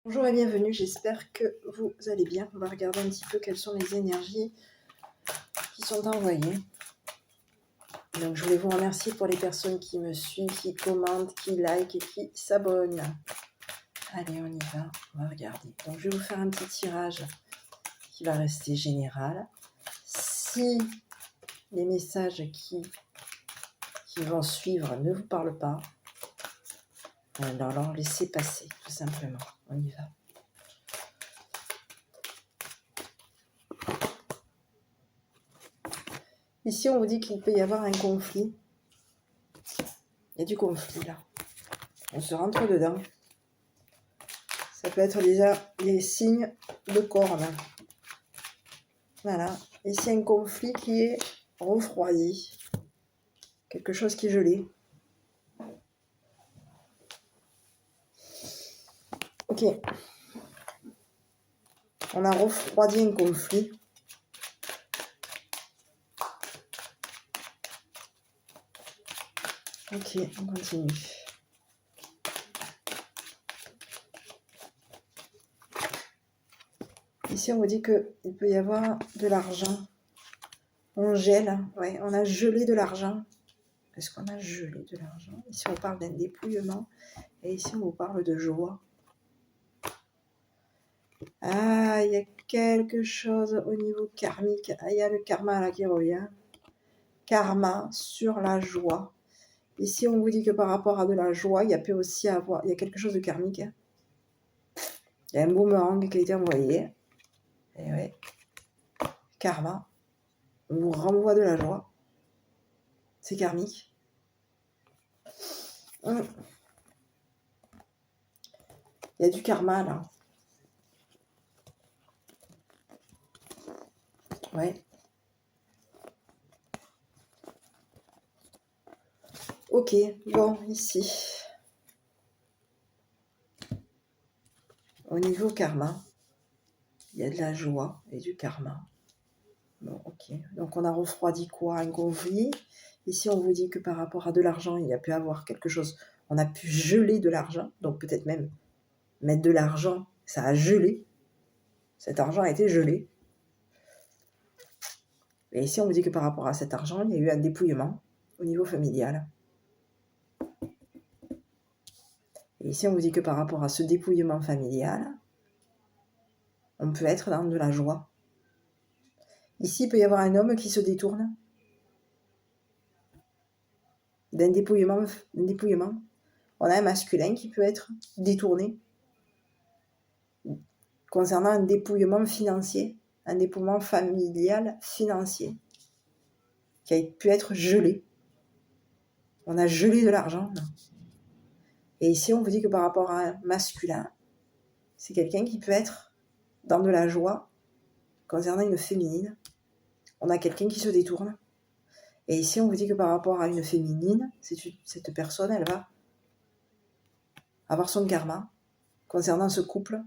Bonjour et bienvenue, j'espère que vous allez bien. On va regarder un petit peu quelles sont les énergies qui sont envoyées. Donc je voulais vous remercier pour les personnes qui me suivent, qui commentent, qui likent et qui s'abonnent. Allez, on y va, on va regarder. Donc je vais vous faire un petit tirage qui va rester général. Si les messages qui vont suivre ne vous parlent pas, alors laissez passer, tout simplement. On y va. Ici, on vous dit qu'il peut y avoir un conflit. Il y a du conflit, là. On se rentre dedans. Ça peut être déjà des signes de corne. Voilà. Ici, un conflit qui est refroidi. Quelque chose qui est gelé. Ok. On a refroidi un conflit. Ok, on continue. Ici, on vous dit qu'il peut y avoir de l'argent. On gèle. Ouais, on a gelé de l'argent. Est-ce qu'on a gelé de l'argent? Ici, on parle d'un dépouillement. Et ici, on vous parle de joie. Ah, il y a quelque chose au niveau karmique. Ah, il y a le karma là qui revient. Karma sur la joie. Ici, on vous dit que par rapport à de la joie, il y a peut aussi avoir, il y a quelque chose de karmique. Il y a un boomerang qui a été envoyé. Et ouais. Karma. On vous renvoie de la joie. C'est karmique. Il y a du karma là. Ouais. Ok, bon, ici. Au niveau karma, il y a de la joie et du karma. Bon, ok. Donc on a refroidi quoi? Un conflit. Ici, on vous dit que par rapport à de l'argent, il y a pu avoir quelque chose. On a pu geler de l'argent. Donc peut-être même mettre de l'argent, ça a gelé. Cet argent a été gelé. Et ici, on vous dit que par rapport à cet argent, il y a eu un dépouillement au niveau familial. Et ici, on vous dit que par rapport à ce dépouillement familial, on peut être dans de la joie. Ici, il peut y avoir un homme qui se détourne d'un dépouillement. On a un masculin qui peut être détourné concernant un dépouillement financier, un dépouillement familial financier qui a pu être gelé. On a gelé de l'argent. Et ici, on vous dit que par rapport à un masculin, c'est quelqu'un qui peut être dans de la joie concernant une féminine. On a quelqu'un qui se détourne. Et ici, on vous dit que par rapport à une féminine, cette personne, elle va avoir son karma concernant ce couple.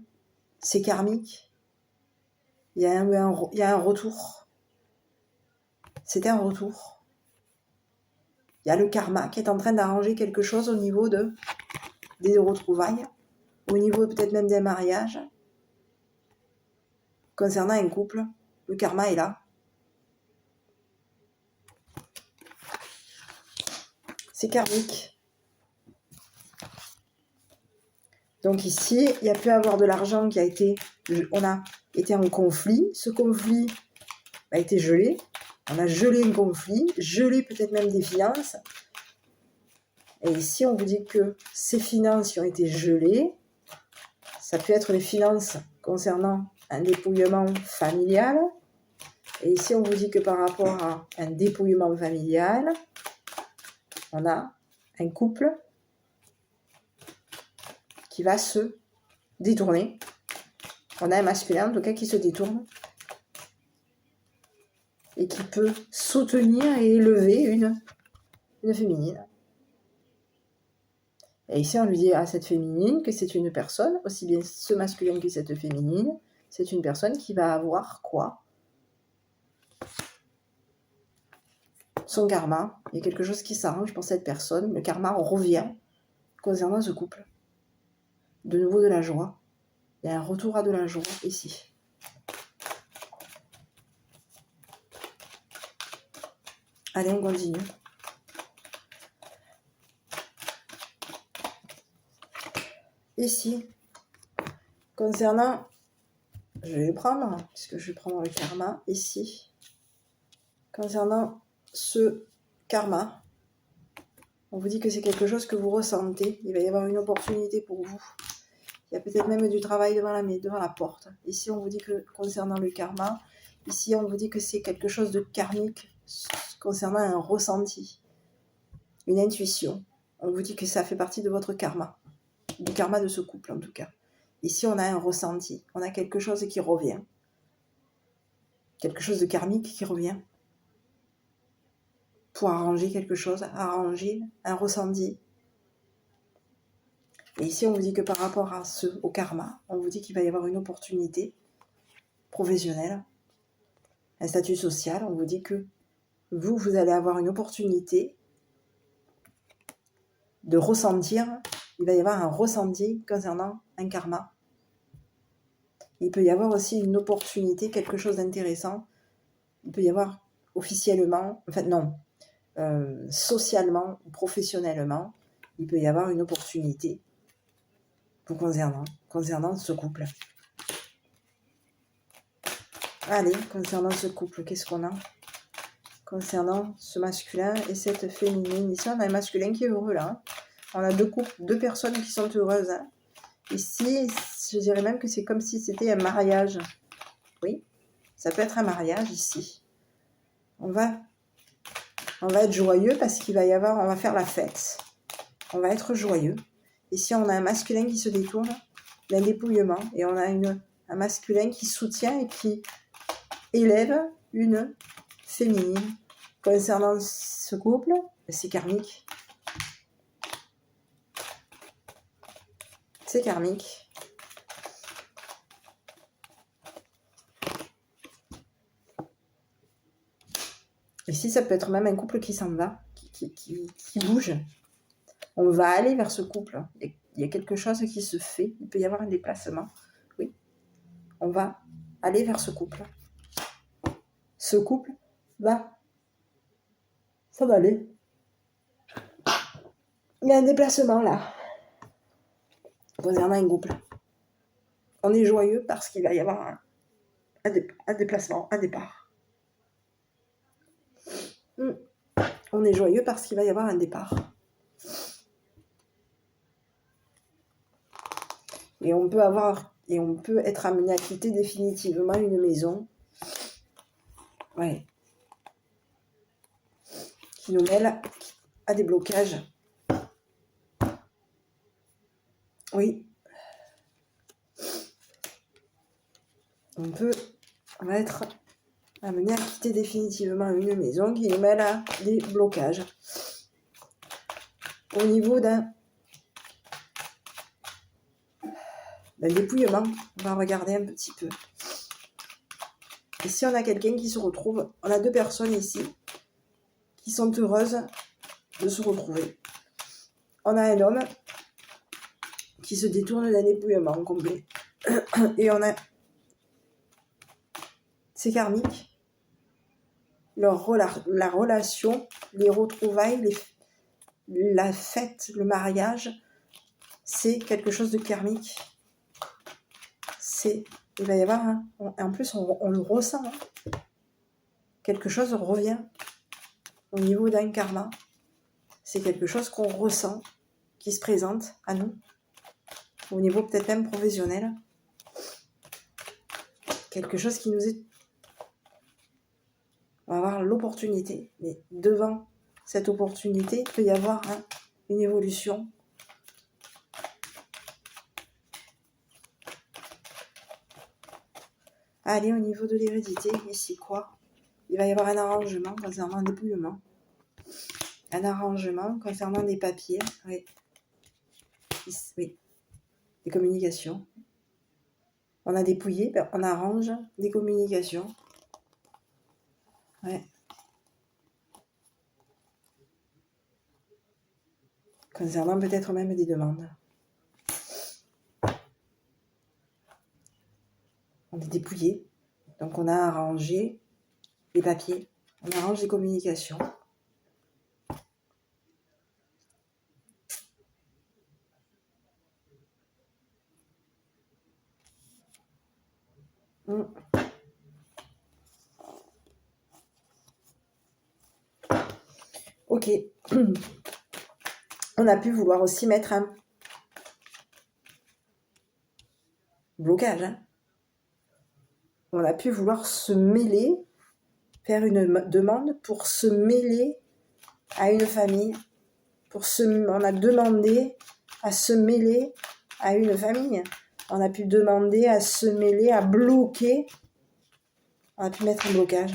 C'est karmique. Il y a un retour. C'était un retour. Il y a le karma qui est en train d'arranger quelque chose au niveau des retrouvailles, au niveau peut-être même d'un mariage. Concernant un couple, le karma est là. C'est karmique. Donc ici, il y a pu avoir de l'argent qui a été... On a été en conflit. Ce conflit a été gelé. On a gelé un conflit, gelé peut-être même des finances. Et ici, on vous dit que ces finances qui ont été gelées, ça peut être les finances concernant un dépouillement familial. Et ici, on vous dit que par rapport à un dépouillement familial, on a un couple qui va se détourner. On a un masculin, en tout cas, qui se détourne et qui peut soutenir et élever une féminine. Et ici, on lui dit à cette féminine que c'est une personne, aussi bien ce masculin que cette féminine, c'est une personne qui va avoir quoi? Son karma. Il y a quelque chose qui s'arrange pour cette personne. Le karma revient concernant ce couple. De nouveau de la joie. Il y a un retour à de la joie ici. Allez, on continue. Ici, concernant, je vais le prendre, puisque je vais prendre le karma ici. Concernant ce karma, on vous dit que c'est quelque chose que vous ressentez. Il va y avoir une opportunité pour vous. Il y a peut-être même du travail devant la porte. Ici, on vous dit que concernant le karma, ici, on vous dit que c'est quelque chose de karmique concernant un ressenti, une intuition. On vous dit que ça fait partie de votre karma, du karma de ce couple en tout cas. Ici, on a un ressenti, on a quelque chose qui revient. Quelque chose de karmique qui revient. Pour arranger quelque chose, arranger un ressenti. Et ici, on vous dit que par rapport au karma, on vous dit qu'il va y avoir une opportunité professionnelle, un statut social. On vous dit que vous allez avoir une opportunité de ressentir. Il va y avoir un ressenti concernant un karma. Il peut y avoir aussi une opportunité, quelque chose d'intéressant. Il peut y avoir officiellement, socialement ou professionnellement, il peut y avoir une opportunité pour concernant ce couple. Allez, concernant ce couple, qu'est-ce qu'on a? Concernant ce masculin et cette féminine. Ici, on a un masculin qui est heureux, là. On a deux personnes qui sont heureuses. Hein. Ici, je dirais même que c'est comme si c'était un mariage. Oui, ça peut être un mariage, ici. On va être joyeux parce qu'il va y avoir... On va faire la fête. On va être joyeux. Ici, on a un masculin qui se détourne d'un dépouillement. Et on a un masculin qui soutient et qui élève une féminine. Concernant ce couple, c'est karmique. C'est karmique. Ici, ça peut être même un couple qui s'en va, qui bouge. On va aller vers ce couple. Il y a quelque chose qui se fait. Il peut y avoir un déplacement. Oui. On va aller vers ce couple. Ce couple va s'en aller. Il y a un déplacement là. Concernant un couple. On est joyeux parce qu'il va y avoir un déplacement, un départ. On est joyeux parce qu'il va y avoir un départ. Et on peut être amené à quitter définitivement une maison. Ouais. Qui nous mêle à des blocages. Oui. On va être amené à quitter définitivement une maison qui nous mêle à des blocages. Au niveau d'un dépouillement, on va regarder un petit peu. Ici, on a quelqu'un qui se retrouve, on a deux personnes ici qui sont heureuses de se retrouver. On a un homme qui se détourne d'un dépouillement complet. Et on a... C'est karmique. La relation, les retrouvailles, la fête, le mariage, c'est quelque chose de karmique. Il va y avoir, en plus on le ressent, hein. Quelque chose revient au niveau d'un karma. C'est quelque chose qu'on ressent, qui se présente à nous, au niveau peut-être même professionnel. Quelque chose qui nous est... On va avoir l'opportunité, mais devant cette opportunité, il peut y avoir une évolution. Allez, au niveau de l'hérédité, ici quoi? Il va y avoir un arrangement concernant un dépouillement. Un arrangement concernant des papiers. Oui. Oui. Des communications. On a dépouillé, on arrange des communications. Ouais. Concernant peut-être même des demandes. On est dépouillé. Donc on a arrangé les papiers, on arrange les communications. Ok. On a pu vouloir aussi mettre un blocage. Hein. On a pu vouloir se mêler, faire une demande pour se mêler à une famille. On a demandé à se mêler à une famille. On a pu demander à se mêler, à bloquer. On a pu mettre un blocage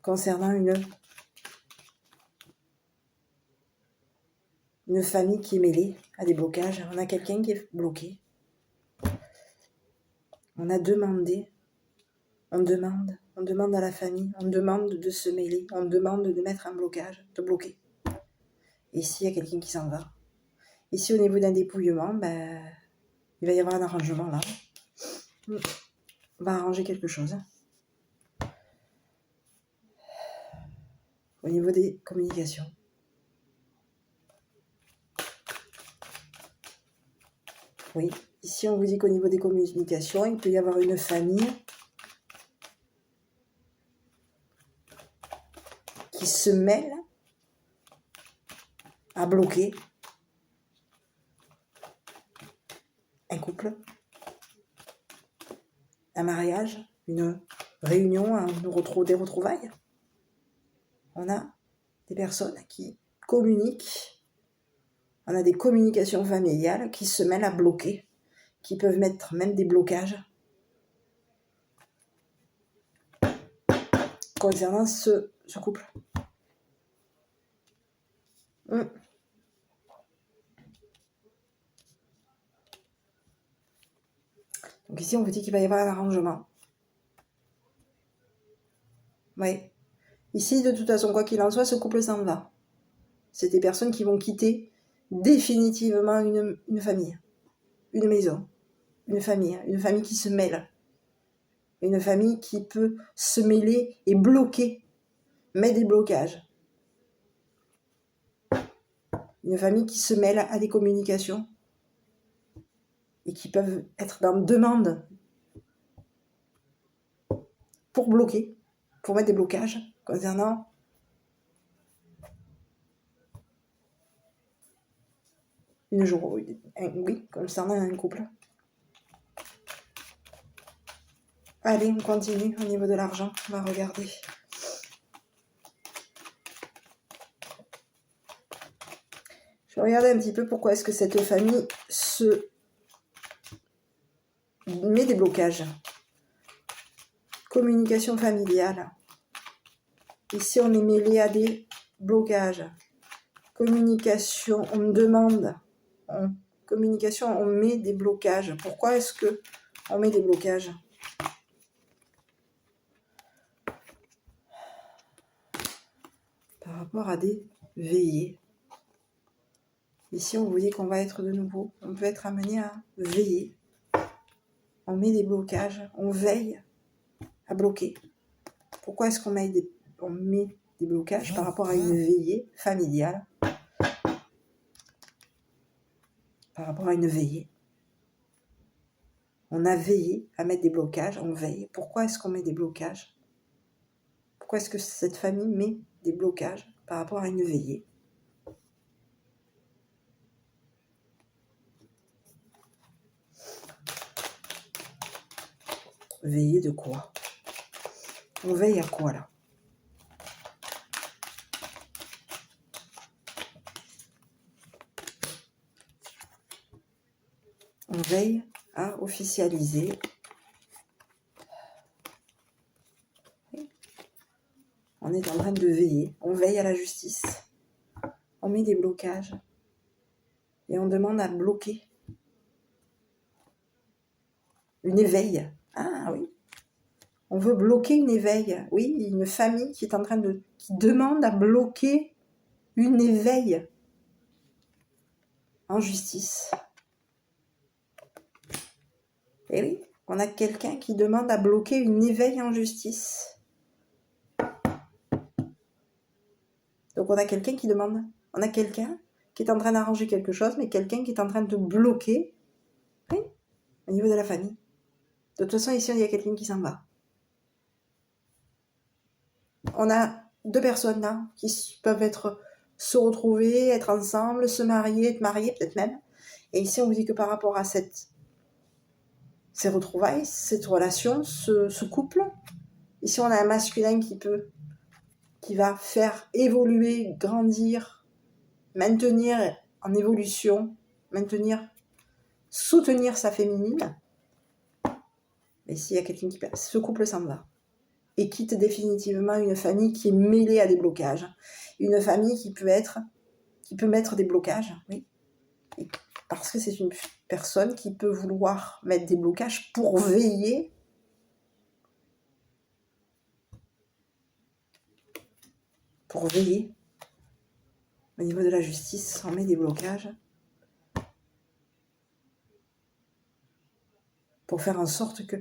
concernant une famille qui est mêlée à des blocages. On a quelqu'un qui est bloqué. On a demandé, on demande à la famille, on demande de se mêler, on demande de mettre un blocage, de bloquer. Et s'il y a quelqu'un qui s'en va, ici au niveau d'un dépouillement, il va y avoir un arrangement là. On va arranger quelque chose. Au niveau des communications. Oui, ici on vous dit qu'au niveau des communications, il peut y avoir une famille qui se mêle à bloquer un couple, un mariage, une réunion, des retrouvailles. On a des personnes qui communiquent, on a des communications familiales qui se mêlent à bloquer, qui peuvent mettre même des blocages concernant ce couple. Donc ici, on vous dit qu'il va y avoir un arrangement. Oui. Ici, de toute façon, quoi qu'il en soit, ce couple s'en va. C'est des personnes qui vont quitter définitivement une famille, une maison, une famille qui se mêle. Une famille qui peut se mêler et bloquer, mettre des blocages. Une famille qui se mêle à des communications et qui peuvent être dans demande pour bloquer, pour mettre des blocages concernant concernant un couple. Allez, on continue au niveau de l'argent, on va regarder. Je vais regarder un petit peu pourquoi est-ce que cette famille se met des blocages. Communication familiale. Ici, on est mêlé à des blocages. Communication, on demande. Communication, on met des blocages. Pourquoi est-ce que on met des blocages? Par rapport à des veillées. Ici, on vous dit qu'on va être de nouveau. On peut être amené à veiller. On met des blocages. On veille à bloquer. Pourquoi est-ce qu'on met des blocages par rapport à une veillée familiale? Par rapport à une veillée. On a veillé à mettre des blocages, on veille. Pourquoi est-ce qu'on met des blocages? Pourquoi est-ce que cette famille met des blocages par rapport à une veillée? Veiller de quoi? On veille à quoi là? On veille à officialiser. On est en train de veiller. On veille à la justice. On met des blocages. Et on demande à bloquer. Une éveil. Ah oui. On veut bloquer une éveil. Oui, une famille qui est en train qui demande à bloquer une éveil en justice. Et oui, on a quelqu'un qui demande à bloquer une éveil en justice. Donc on a quelqu'un qui demande, on a quelqu'un qui est en train d'arranger quelque chose, mais quelqu'un qui est en train de bloquer, oui, au niveau de la famille. De toute façon, ici, il y a quelqu'un qui s'en va. On a deux personnes là qui peuvent se retrouver, être ensemble, se marier, être mariés peut-être même. Et ici, on vous dit que par rapport à ces retrouvailles, cette relation, ce couple, ici, on a un masculin qui va faire évoluer, grandir, maintenir en évolution, soutenir sa féminine. Et s'il y a quelqu'un qui perd, ce couple s'en va et quitte définitivement une famille qui est mêlée à des blocages. Une famille qui peut mettre des blocages, oui. Et parce que c'est une personne qui peut vouloir mettre des blocages pour veiller au niveau de la justice, on met des blocages pour faire en sorte que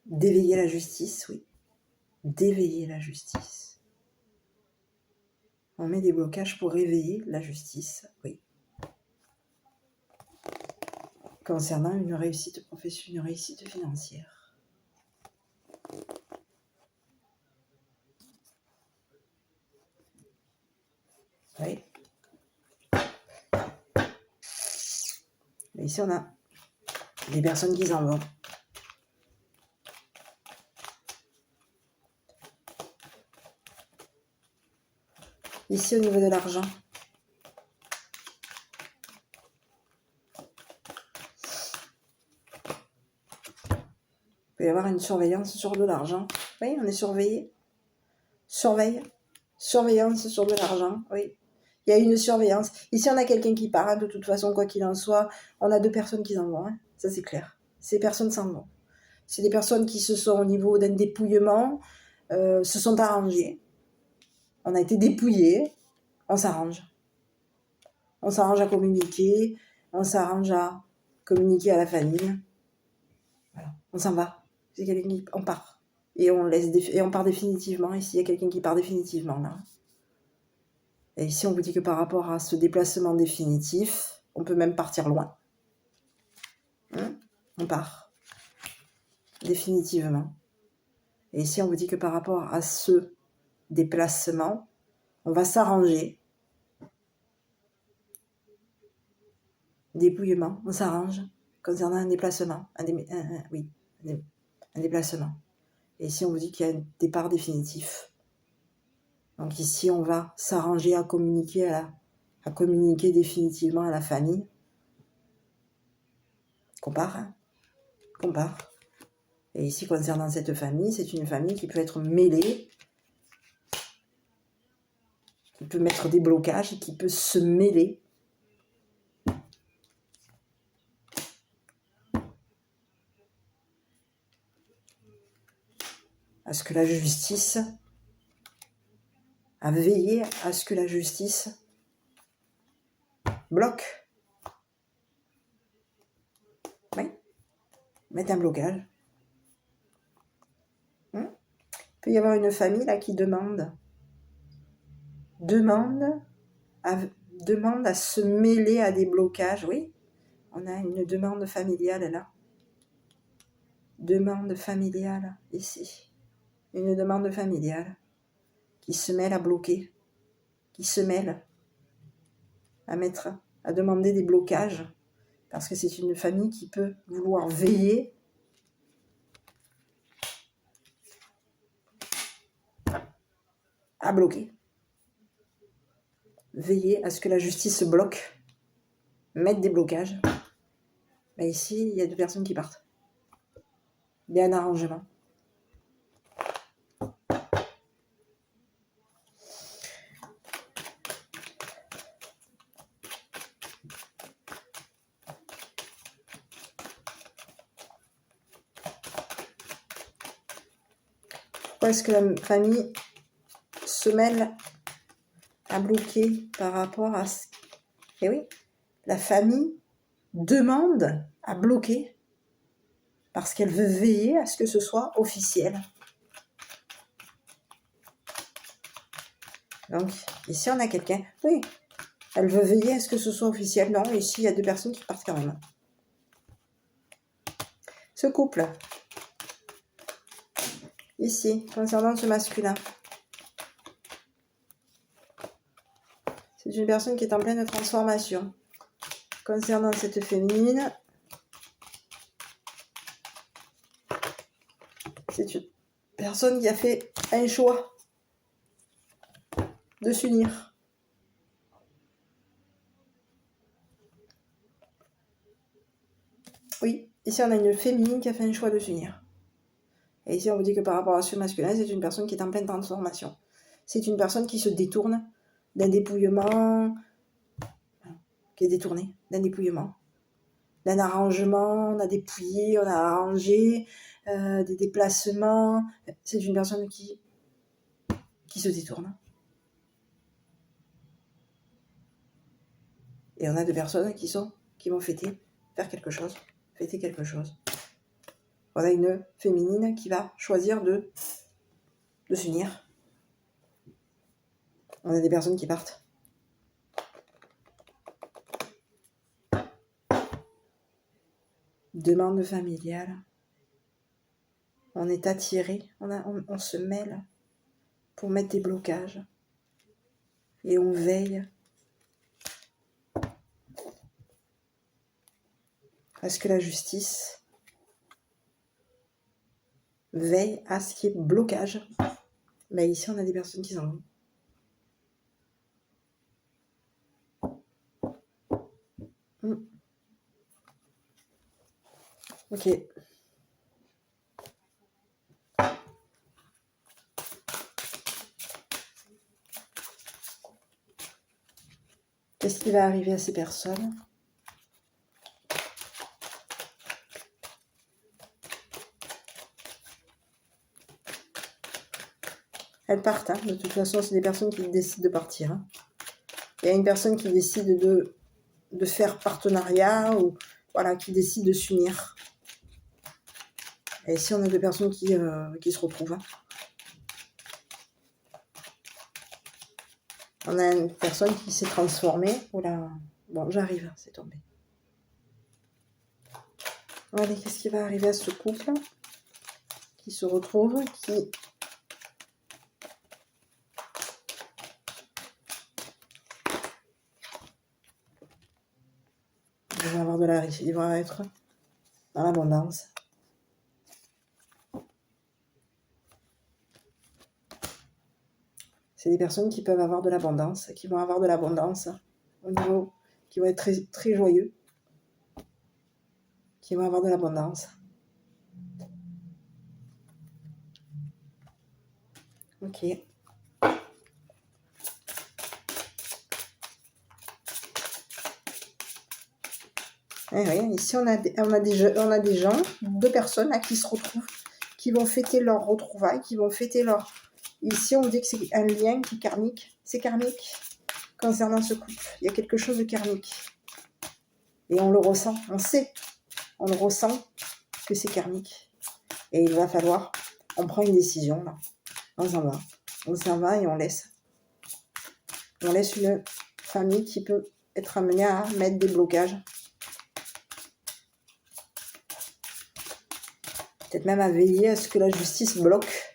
d'éveiller la justice, oui. D'éveiller la justice. On met des blocages pour éveiller la justice, oui. Concernant une réussite professionnelle, une réussite financière. Oui. Et ici, on a des personnes qui s'en vont. Ici, au niveau de l'argent. Il peut y avoir une surveillance sur de l'argent. Oui, on est surveillé. Surveillance sur de l'argent, oui. Il y a une surveillance. Ici, on a quelqu'un qui part, hein, de toute façon, quoi qu'il en soit. On a deux personnes qui s'en vont, hein. Ça c'est clair. Ces personnes s'en vont. C'est des personnes qui se sont, au niveau d'un dépouillement, se sont arrangées. On a été dépouillés, on s'arrange. On s'arrange à communiquer, on s'arrange à communiquer à la famille. Voilà, on s'en va. C'est quelqu'un qui... On part. Et on part définitivement. Ici, il y a quelqu'un qui part définitivement, là. Et ici, on vous dit que par rapport à ce déplacement définitif, on peut même partir loin. On part. Définitivement. Et ici, on vous dit que par rapport à ce déplacement, on va s'arranger. Dépouillement, on s'arrange concernant un déplacement. Un déplacement. Et ici, on vous dit qu'il y a un départ définitif. Donc ici, on va s'arranger à communiquer définitivement à la famille. Qu'on part. Et ici, concernant cette famille, c'est une famille qui peut être mêlée, qui peut mettre des blocages et qui peut se mêler. À ce que la justice, à veiller à ce que la justice bloque. Oui, mettre un blocage. Il peut y avoir une famille là qui demande à se mêler à des blocages. Oui, on a une demande familiale là. Demande familiale ici. Une demande familiale qui se mêle à bloquer, qui se mêle à demander des blocages, parce que c'est une famille qui peut vouloir veiller à bloquer. Veiller à ce que la justice bloque, mettre des blocages. Mais ici, il y a deux personnes qui partent. Il y a un arrangement. Pourquoi est-ce que la famille se mêle à bloquer par rapport à ce... Eh oui, La famille demande à bloquer parce qu'elle veut veiller à ce que ce soit officiel. Donc, ici, on a quelqu'un, oui, elle veut veiller à ce que ce soit officiel. Non, ici, il y a 2 personnes qui partent quand même. Ce couple, ici, concernant ce masculin, c'est une personne qui est en pleine transformation. Concernant cette féminine, c'est une personne qui a fait un choix de s'unir. Oui, ici on a une féminine qui a fait un choix de s'unir. Et ici on vous dit que par rapport à ce masculin, c'est une personne qui est en pleine transformation. C'est une personne qui se détourne d'un dépouillement, qui est détournée d'un dépouillement, d'un arrangement, on a dépouillé, on a arrangé, des déplacements. C'est une personne qui se détourne. Et on a 2 personnes qui vont faire quelque chose, fêter quelque chose. On a une féminine qui va choisir de s'unir. On a des personnes qui partent. Demande familiale. On est attiré, on se mêle pour mettre des blocages. Et on veille à ce que la justice veille à ce qui est blocage. Mais ici, on a des personnes qui s'en vont. Ok. Qu'est-ce qui va arriver à ces personnes ? Elles partent, hein. De toute façon, c'est des personnes qui décident de partir. Hein. Il y a une personne qui décide de faire partenariat ou voilà, qui décide de s'unir. Et ici, on a 2 personnes qui se retrouvent. Hein. On a une personne qui s'est transformée. Oula, bon, j'arrive, c'est tombé. Allez, qu'est-ce qui va arriver à ce couple qui se retrouve, qui... Ils vont avoir de la richesse, ils vont être dans l'abondance. C'est des personnes qui peuvent avoir de l'abondance, qui vont avoir de l'abondance au niveau, qui vont être très, très joyeux, qui vont avoir de l'abondance. Ok. Et oui, ici on a des gens, 2 personnes là, qui se retrouvent, qui vont fêter leur retrouvailles, qui vont fêter leur... Ici on dit que c'est un lien qui est karmique. C'est karmique concernant ce couple. Il y a quelque chose de karmique. Et on le ressent, on le ressent que c'est karmique. Et il va falloir, on prend une décision là. On s'en va et on laisse. On laisse une famille qui peut être amenée à mettre des blocages. Peut-être même à veiller à ce que la justice bloque.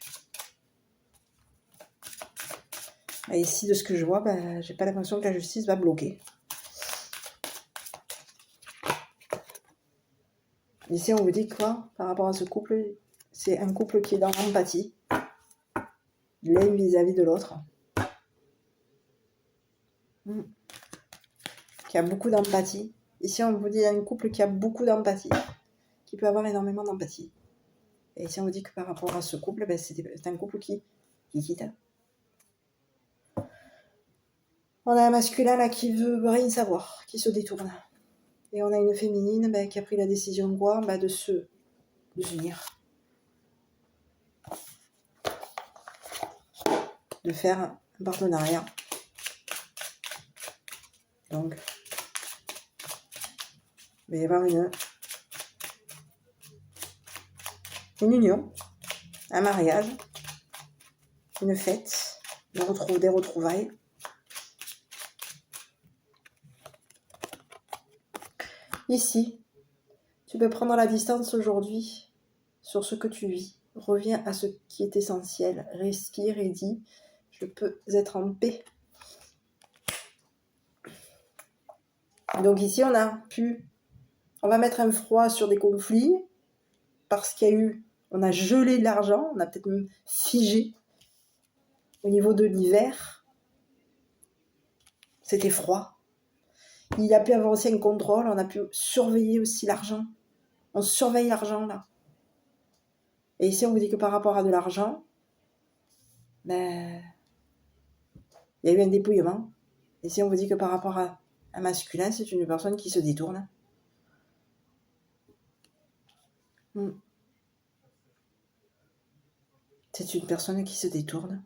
Et ici, de ce que je vois, j'ai pas l'impression que la justice va bloquer. Ici, on vous dit quoi par rapport à ce couple? C'est un couple qui est dans l'empathie. L'un vis-à-vis de l'autre. Qui a beaucoup d'empathie. Ici, on vous dit un couple qui a beaucoup d'empathie. Qui peut avoir énormément d'empathie. Et ici, on vous dit que par rapport à ce couple, c'est un couple qui quitte. On a un masculin là qui veut rien savoir, qui se détourne. Et on a une féminine qui a pris la décision de s'unir. De faire un partenariat. Donc, Il va y avoir une union, un mariage, une fête, des retrouvailles. Ici, tu peux prendre la distance aujourd'hui sur ce que tu vis. Reviens à ce qui est essentiel. Respire et dis, je peux être en paix. Donc ici, on va mettre un froid sur des conflits parce on a gelé de l'argent, on a peut-être même figé au niveau de l'hiver. C'était froid. Il y a pu avoir aussi un contrôle, on a pu surveiller aussi l'argent. On surveille l'argent là. Et ici, on vous dit que par rapport à de l'argent, il y a eu un dépouillement. Et ici, on vous dit que par rapport à un masculin, c'est une personne qui se détourne. C'est une personne qui se détourne.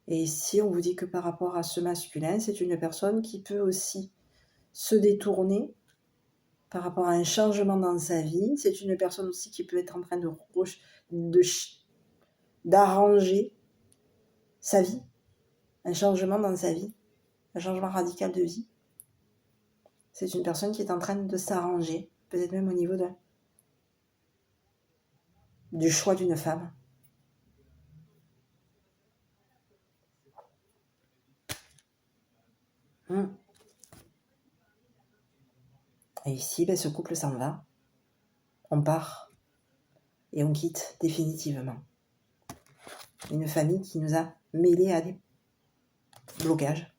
Et ici, on vous dit que par rapport à ce masculin, c'est une personne qui peut aussi se détourner par rapport à un changement dans sa vie. C'est une personne aussi qui peut être en train d'arranger sa vie, un changement dans sa vie, un changement radical de vie. C'est une personne qui est en train de s'arranger, peut-être même au niveau du choix d'une femme. Et ici, ce couple s'en va. On part et on quitte définitivement. Une famille qui nous a mêlés à des blocages,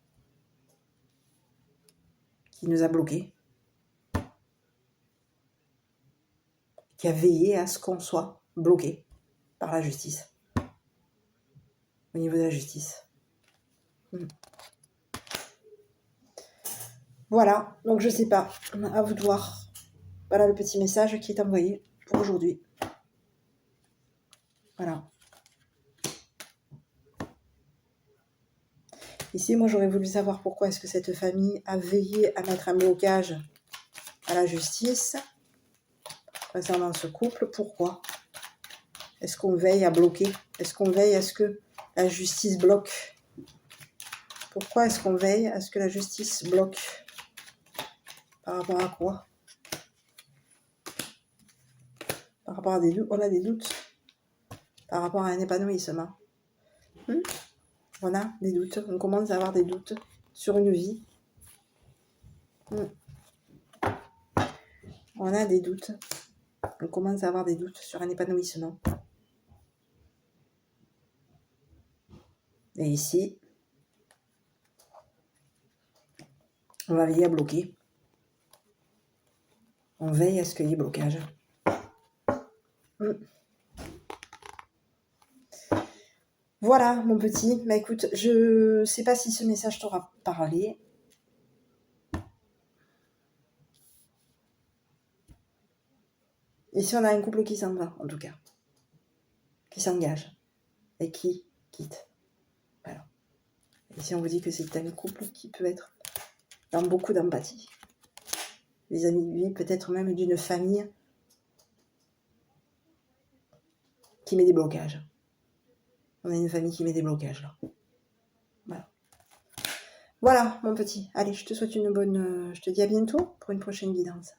qui nous a bloqués, qui a veillé à ce qu'on soit bloqué par la justice, au niveau de la justice. Voilà, donc je sais pas, à vous de voir. Voilà le petit message qui est envoyé pour aujourd'hui. Voilà. Ici, moi, j'aurais voulu savoir pourquoi est-ce que cette famille a veillé à mettre un blocage à la justice concernant ce couple. Pourquoi est-ce qu'on veille à bloquer? Est-ce qu'on veille à ce que la justice bloque? Pourquoi est-ce qu'on veille à ce que la justice bloque? Par rapport à quoi? Par rapport à des doutes? On a des doutes. Par rapport à un épanouissement. On a des doutes. On commence à avoir des doutes sur une vie. On a des doutes. On commence à avoir des doutes sur un épanouissement. Et ici, on va veiller à bloquer. On veille à ce qu'il y ait blocage. Voilà, mon petit. Écoute, je sais pas si ce message t'aura parlé. Ici, on a un couple qui s'en va, en tout cas. Qui s'engage. Et qui quitte. Voilà. Ici, on vous dit que c'est un couple qui peut être dans beaucoup d'empathie. Vis-à-vis de lui, peut-être même d'une famille qui met des blocages. On a une famille qui met des blocages, là. Voilà, mon petit. Allez, je te souhaite je te dis à bientôt pour une prochaine guidance.